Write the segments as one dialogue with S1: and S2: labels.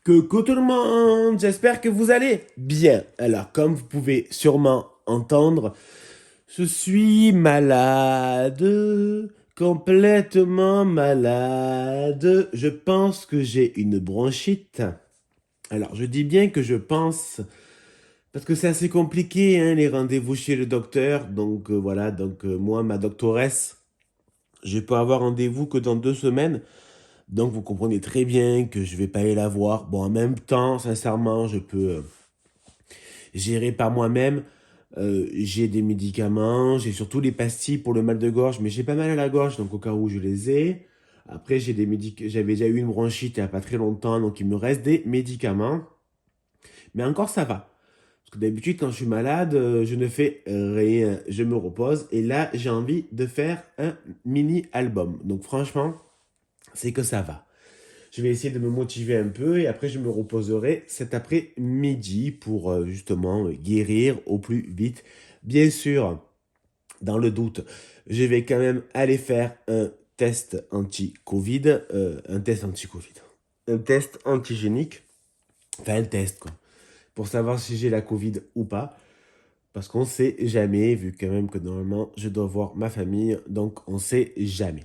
S1: Coucou tout le monde, j'espère que vous allez bien. Alors, comme vous pouvez sûrement entendre, je suis malade, complètement malade. Je pense que j'ai une bronchite. Alors, je dis bien que je pense, parce que c'est assez compliqué, hein, les rendez-vous chez le docteur. Donc, voilà, moi, ma doctoresse, je peux avoir rendez-vous que dans 2 semaines. Donc vous comprenez très bien que je vais pas aller la voir. Bon, en même temps, sincèrement, je peux gérer par moi-même. J'ai des médicaments, j'ai surtout les pastilles pour le mal de gorge, mais j'ai pas mal à la gorge, donc au cas où je les ai. Après, j'avais déjà eu une bronchite il n'y a pas très longtemps, donc il me reste des médicaments. Mais encore, ça va. Parce que d'habitude, quand je suis malade, je ne fais rien, je me repose. Et là, j'ai envie de faire un mini-album. Donc franchement, c'est que ça va. Je vais essayer de me motiver un peu et après je me reposerai cet après-midi pour justement guérir au plus vite. Bien sûr, dans le doute, je vais quand même aller faire un test anti-Covid, un test antigénique, enfin un test quoi, pour savoir si j'ai la Covid ou pas. Parce qu'on sait jamais, vu quand même que normalement je dois voir ma famille, donc on sait jamais.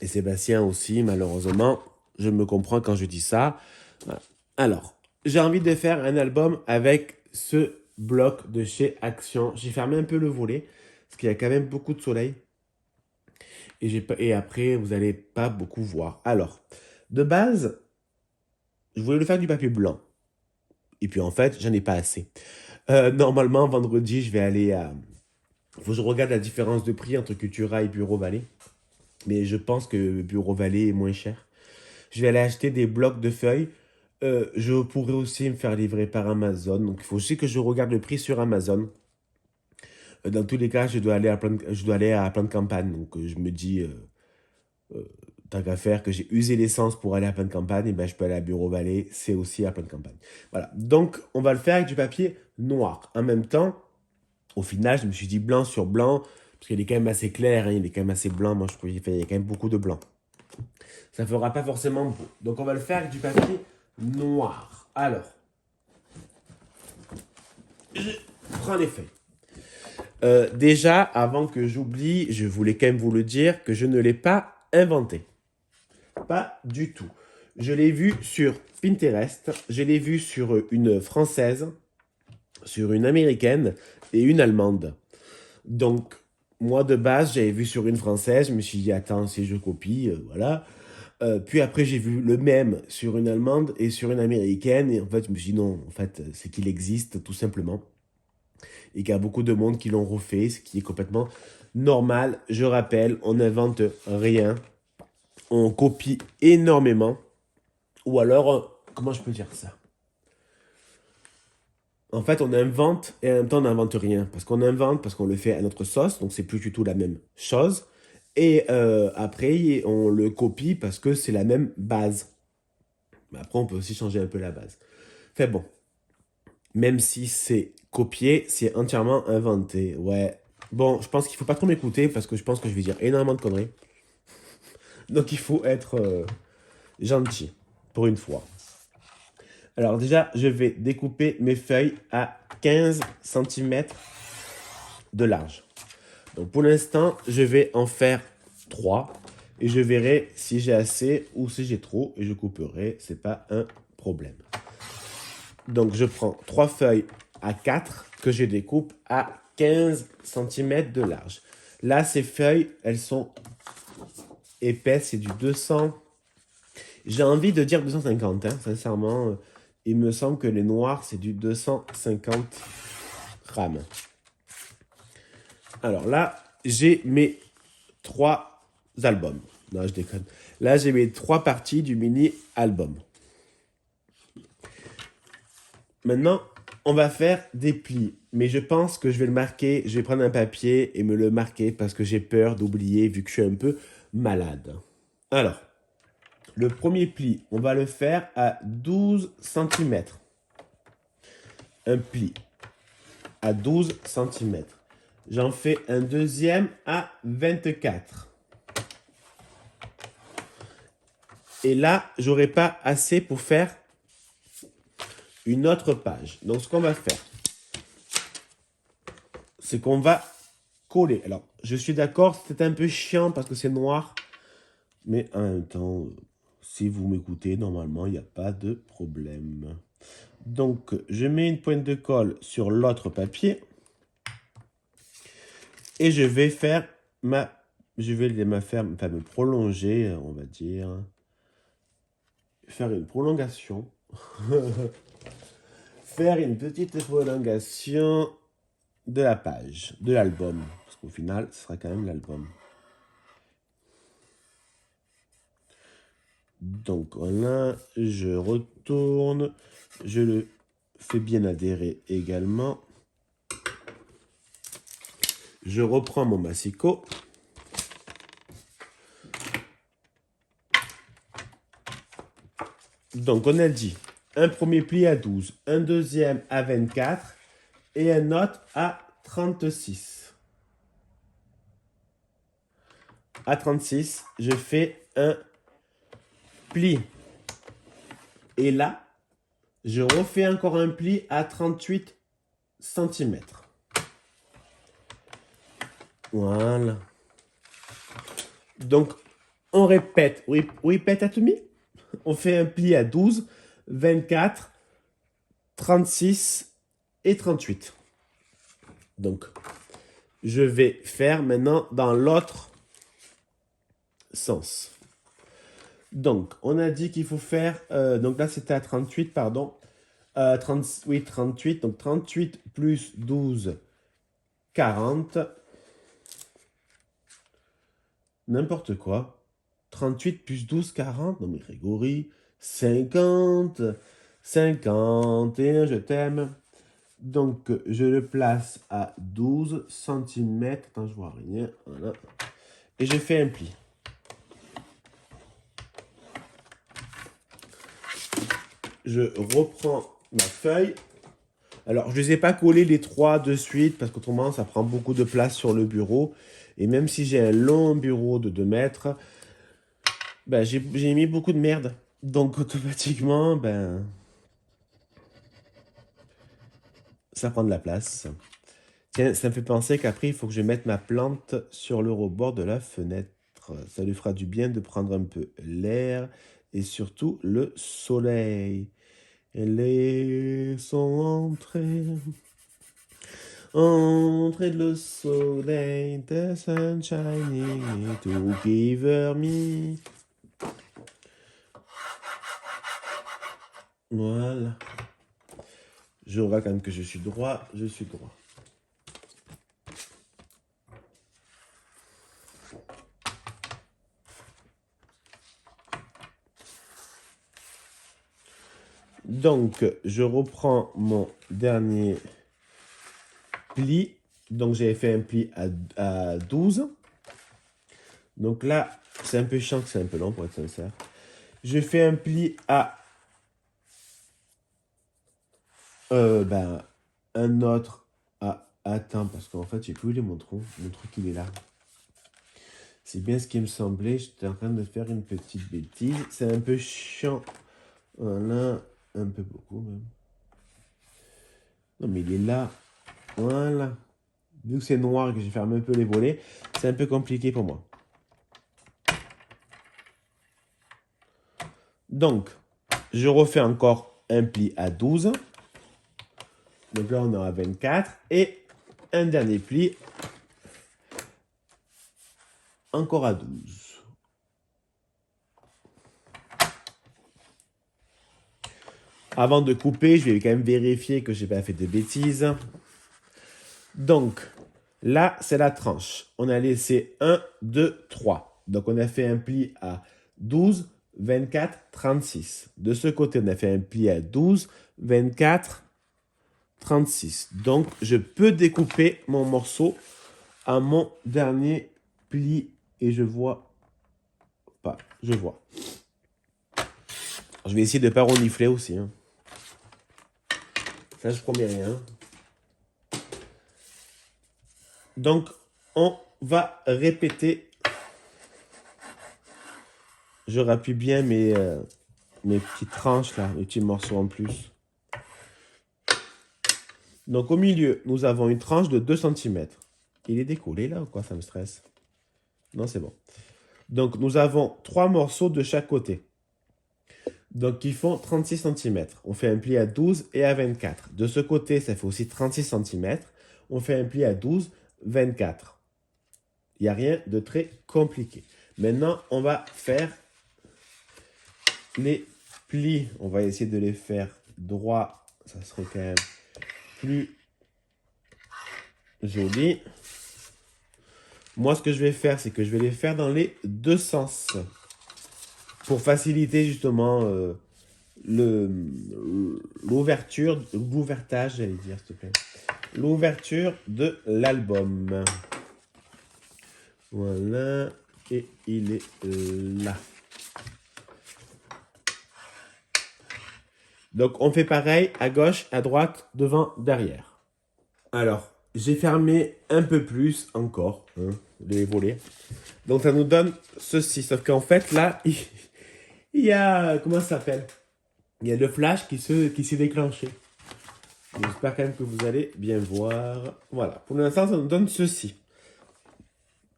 S1: Et Sébastien aussi, malheureusement, je me comprends quand je dis ça. Voilà. Alors, j'ai envie de faire un album avec ce bloc de chez Action. J'ai fermé un peu le volet, parce qu'il y a quand même beaucoup de soleil. Et après, vous n'allez pas beaucoup voir. Alors, de base, je voulais le faire du papier blanc. Et puis en fait, j'en ai pas assez. Normalement, vendredi, je vais aller à... Faut que je regarde la différence de prix entre Cultura et Bureau Vallée. Mais je pense que Bureau Vallée est moins cher. Je vais aller acheter des blocs de feuilles. Je pourrais aussi me faire livrer par Amazon. Donc, il faut aussi que je regarde le prix sur Amazon. Dans tous les cas, je dois aller à plein de campagne. Donc, je me dis, euh, tant qu'à faire, que j'ai usé l'essence pour aller à plein de campagne, et ben, je peux aller à Bureau Vallée. C'est aussi à plein de campagne. Voilà. Donc, on va le faire avec du papier noir. En même temps, au final, je me suis dit blanc sur blanc. Parce qu'il est quand même assez clair, hein, il est quand même assez blanc. Moi, je trouve qu'il y a quand même beaucoup de blanc. Ça fera pas forcément beau. Donc on va le faire avec du papier noir. Alors, je prends les feuilles. Déjà, avant que j'oublie, je voulais quand même vous le dire que je ne l'ai pas inventé. Pas du tout. Je l'ai vu sur Pinterest, je l'ai vu sur une française, sur une américaine et une allemande. Donc, moi de base, j'avais vu sur une française, je me suis dit, attends, si je copie, voilà. Puis après, j'ai vu le même sur une allemande et sur une américaine. Et en fait, je me suis dit non, en fait, c'est qu'il existe tout simplement. Et qu'il y a beaucoup de monde qui l'ont refait, ce qui est complètement normal. Je rappelle, on n'invente rien. On copie énormément. Ou alors, comment je peux dire ça? En fait, on invente et en même temps, on n'invente rien. Parce qu'on invente, parce qu'on le fait à notre sauce. Donc, c'est plus du tout la même chose. Et après, on le copie parce que c'est la même base. Mais après, on peut aussi changer un peu la base. Fait bon, même si c'est copié, c'est entièrement inventé. Ouais. Bon, je pense qu'il faut pas trop m'écouter parce que je pense que je vais dire énormément de conneries. Donc il faut être gentil pour une fois. Alors déjà, je vais découper mes feuilles à 15 centimètres de large. Donc pour l'instant, je vais en faire 3 et je verrai si j'ai assez ou si j'ai trop et je couperai, c'est pas un problème. Donc je prends 3 feuilles à 4 que je découpe à 15 centimètres de large. Là, ces feuilles, elles sont épaisses, c'est du 200. J'ai envie de dire 250, hein, sincèrement. Il me semble que les noirs, c'est du 250 grammes. Alors là, j'ai mes 3 albums. Non, je déconne. Là, j'ai mes 3 parties du mini-album. Maintenant, on va faire des plis. Mais je pense que je vais le marquer. Je vais prendre un papier et me le marquer parce que j'ai peur d'oublier vu que je suis un peu malade. Alors, le premier pli, on va le faire à 12 centimètres. Un pli à 12 centimètres. J'en fais un deuxième à 24. Et là, j'aurai pas assez pour faire une autre page. Donc, ce qu'on va faire, c'est qu'on va coller. Alors, je suis d'accord, c'est un peu chiant parce que c'est noir. Mais en même temps, si vous m'écoutez, normalement, il n'y a pas de problème. Donc, je mets une pointe de colle sur l'autre papier. Et je vais faire me prolonger, on va dire. Faire une prolongation. Faire une petite prolongation de la page, de l'album. Parce qu'au final, ce sera quand même l'album. Donc voilà, je retourne. Je le fais bien adhérer également. Je reprends mon massicot. Donc on a dit un premier pli à 12, un deuxième à 24 et un autre à 36. À 36, je fais un pli. Et là, je refais encore un pli à 38 cm. Voilà. Donc, on répète. Repeat at me. On fait un pli à 12, 24, 36 et 38. Donc, je vais faire maintenant dans l'autre sens. Donc, on a dit qu'il faut faire... donc là, c'était à 38, pardon. 38. Donc, 38 plus 12, 40. N'importe quoi. 38 plus 12, 40. Non, mais Grégory. 50. 51, je t'aime. Donc, je le place à 12 cm. Attends, je vois rien. Voilà. Et je fais un pli. Je reprends ma feuille. Alors, je ne les ai pas collés les trois de suite parce qu'autrement, ça prend beaucoup de place sur le bureau. Et même si j'ai un long bureau de 2 mètres, ben, j'ai mis beaucoup de merde. Donc, automatiquement, ben, ça prend de la place. Tiens, ça me fait penser qu'après, il faut que je mette ma plante sur le rebord de la fenêtre. Ça lui fera du bien de prendre un peu l'air et surtout le soleil. Et les sont entrés. Entrée le soleil, the sun shining to give me. Voilà. Je vois quand même que je suis droit, je suis droit. Donc, je reprends mon dernier pli. Donc, j'avais fait un pli à 12. Donc là, c'est un peu chiant, c'est un peu long pour être sincère. Je fais un pli à un autre à... Attends, parce qu'en fait, j'ai plus les montrons. Mon truc, il est là. C'est bien ce qui me semblait. J'étais en train de faire une petite bêtise. C'est un peu chiant. Voilà. Un peu beaucoup, même. Non, mais il est là. Voilà. Vu que c'est noir et que j'ai fermé un peu les volets, c'est un peu compliqué pour moi. Donc, je refais encore un pli à 12. Donc là, on est à 24. Et un dernier pli encore à 12. Avant de couper, je vais quand même vérifier que je n'ai pas fait de bêtises. Donc, là, c'est la tranche. On a laissé 1, 2, 3. Donc, on a fait un pli à 12, 24, 36. De ce côté, on a fait un pli à 12, 24, 36. Donc, je peux découper mon morceau à mon dernier pli. Et je vois pas. Je vois. Je vais essayer de ne pas renifler aussi. Hein. Ça, je promets rien. Donc, on va répéter. Je rappuie bien mes petites tranches là, mes petits morceaux en plus. Donc au milieu, nous avons une tranche de 2 cm. Il est décollé là ou quoi? Ça me stresse. Non, c'est bon. Donc nous avons 3 morceaux de chaque côté. Donc qui font 36 cm. On fait un pli à 12 et à 24. De ce côté, ça fait aussi 36 cm. On fait un pli à 12, 24. Il n'y a rien de très compliqué. Maintenant, on va faire les plis. On va essayer de les faire droits. Ça serait quand même plus joli. Moi, ce que je vais faire, c'est que je vais les faire dans les deux sens. Pour faciliter justement l'ouvertage, j'allais dire, s'il te plaît. L'ouverture de l'album. Voilà. Et il est là. Donc, on fait pareil à gauche, à droite, devant, derrière. Alors, j'ai fermé un peu plus encore, hein, les volets. Donc, ça nous donne ceci. Sauf qu'en fait, là, il y a... Comment ça s'appelle? Il y a le flash qui s'est déclenché. J'espère quand même que vous allez bien voir. Voilà. Pour l'instant, ça nous donne ceci.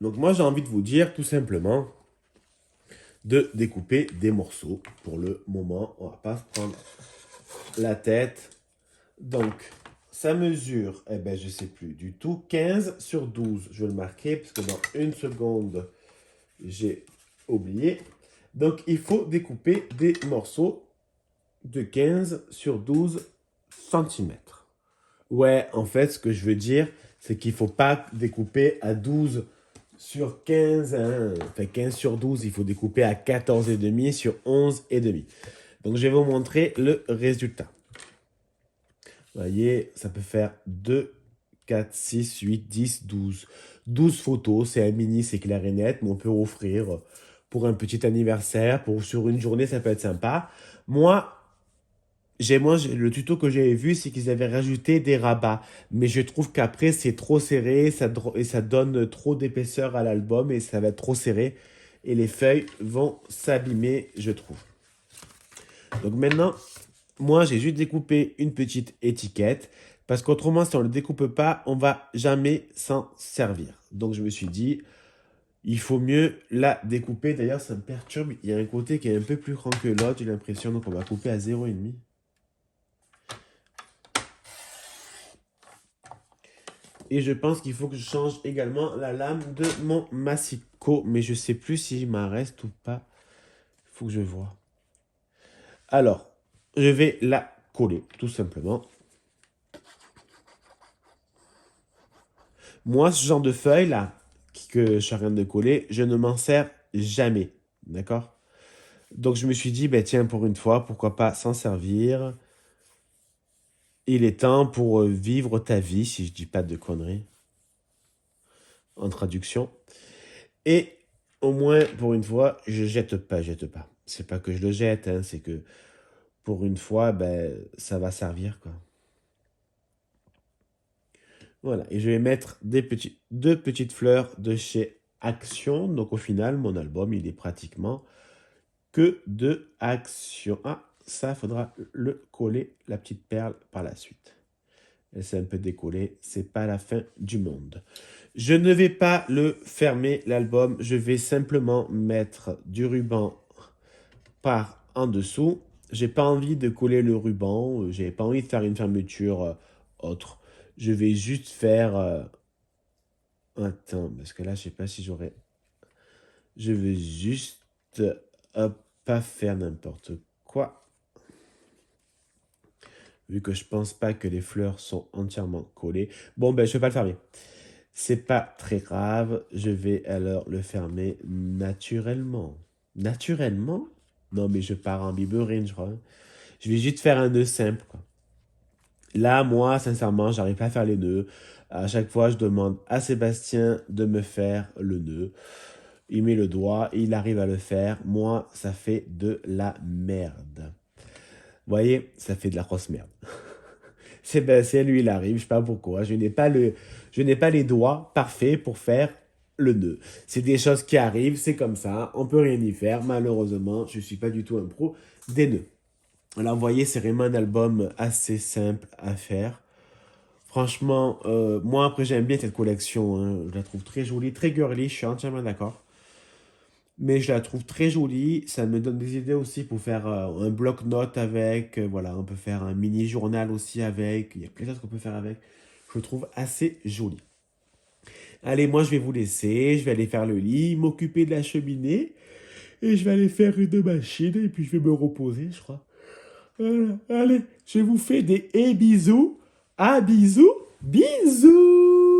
S1: Donc, moi, j'ai envie de vous dire, tout simplement, de découper des morceaux. Pour le moment, on va pas se prendre la tête. Donc, ça mesure, eh ben, je sais plus du tout, 15 sur 12. Je vais le marquer parce que dans une seconde, j'ai oublié. Donc, il faut découper des morceaux de 15 sur 12 cm. Ouais, en fait, ce que je veux dire, c'est qu'il ne faut pas découper à 12 sur 15. Hein. Enfin, 15 sur 12, il faut découper à 14,5 sur 11,5. Donc, je vais vous montrer le résultat. Vous voyez, ça peut faire 2, 4, 6, 8, 10, 12. 12 photos, c'est un mini, c'est clair et net, mais on peut offrir pour un petit anniversaire, pour sur une journée, ça peut être sympa. Moi, le tuto que j'avais vu, c'est qu'ils avaient rajouté des rabats. Mais je trouve qu'après, c'est trop serré et ça donne trop d'épaisseur à l'album et ça va être trop serré. Et les feuilles vont s'abîmer, je trouve. Donc maintenant, moi, j'ai juste découpé une petite étiquette parce qu'autrement, si on ne le découpe pas, on va jamais s'en servir. Donc, je me suis dit, il faut mieux la découper. D'ailleurs, ça me perturbe. Il y a un côté qui est un peu plus grand que l'autre, j'ai l'impression. Donc, on va couper à 0,5. Et je pense qu'il faut que je change également la lame de mon massicot. Mais je ne sais plus s'il m'en reste ou pas. Il faut que je vois. Alors, je vais la coller, tout simplement. Moi, ce genre de feuille là, que je suis en train de coller, je ne m'en sers jamais. D'accord? Donc, je me suis dit, ben, tiens, pour une fois, pourquoi pas s'en servir? Il est temps pour vivre ta vie, si je dis pas de conneries, en traduction. Et au moins, pour une fois, je jette pas. C'est pas que je le jette, hein, c'est que pour une fois, ben, ça va servir, quoi. Voilà, et je vais mettre deux petites fleurs de chez Action. Donc au final, mon album, il est pratiquement que de Action. Ah, ça, faudra le coller, la petite perle, par la suite. Elle s'est un peu décollée, c'est pas la fin du monde. Je ne vais pas le fermer, l'album. Je vais simplement mettre du ruban par en dessous. J'ai pas envie de coller le ruban. J'ai pas envie de faire une fermeture autre. Je vais juste faire... Attends, parce que là, je sais pas si j'aurais... Je veux juste pas faire n'importe quoi. Vu que je pense pas que les fleurs sont entièrement collées. Bon, ben, je vais pas le fermer. C'est pas très grave. Je vais alors le fermer naturellement. Naturellement? Non, mais je pars en biberine, je crois. Je vais juste faire un nœud simple, quoi. Là, moi, sincèrement, j'arrive pas à faire les nœuds. À chaque fois, je demande à Sébastien de me faire le nœud. Il met le doigt, il arrive à le faire. Moi, ça fait de la merde. Vous voyez, ça fait de la grosse merde. Sébastien, lui, il arrive, je sais pas pourquoi. Je n'ai pas les doigts parfaits pour faire le nœud. C'est des choses qui arrivent, c'est comme ça. On peut rien y faire. Malheureusement, je suis pas du tout un pro des nœuds. Alors, vous voyez, c'est vraiment un album assez simple à faire. Franchement, moi après j'aime bien cette collection, hein. Je la trouve très jolie, très girly, je suis entièrement d'accord. Mais je la trouve très jolie, ça me donne des idées aussi pour faire un bloc-notes avec, voilà, on peut faire un mini journal aussi avec, il y a plein de choses qu'on peut faire avec. Je le trouve assez joli. Allez, moi je vais vous laisser, je vais aller faire le lit, m'occuper de la cheminée, et je vais aller faire une machine, et puis je vais me reposer, je crois. Voilà. Allez, je vous fais des bisous. À bisous. Bisous.